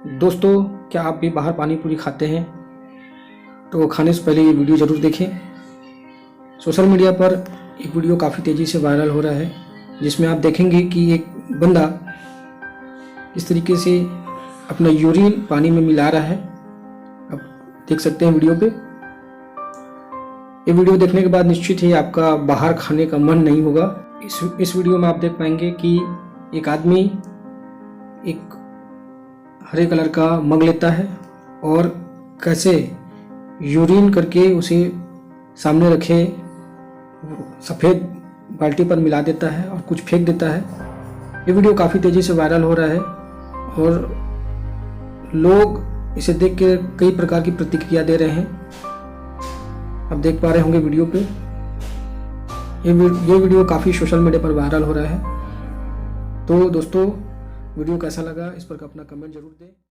दोस्तों, क्या आप भी बाहर पानी पूरी खाते हैं? तो खाने से पहले ये वीडियो ज़रूर देखें। सोशल मीडिया पर एक वीडियो काफ़ी तेज़ी से वायरल हो रहा है, जिसमें आप देखेंगे कि एक बंदा इस तरीके से अपना यूरिन पानी में मिला रहा है। आप देख सकते हैं वीडियो पे। ये वीडियो देखने के बाद निश्चित ही आपका बाहर खाने का मन नहीं होगा। इस वीडियो में आप देख पाएंगे कि एक आदमी एक हरे कलर का मग लेता है और कैसे यूरिन करके उसे सामने रखे सफ़ेद बाल्टी पर मिला देता है और कुछ फेंक देता है। ये वीडियो काफ़ी तेज़ी से वायरल हो रहा है और लोग इसे देख के कई प्रकार की प्रतिक्रिया दे रहे हैं। आप देख पा रहे होंगे वीडियो पे। ये वीडियो काफ़ी सोशल मीडिया पर वायरल हो रहा है। तो दोस्तों, वीडियो कैसा लगा इस पर अपना कमेंट जरूर दें।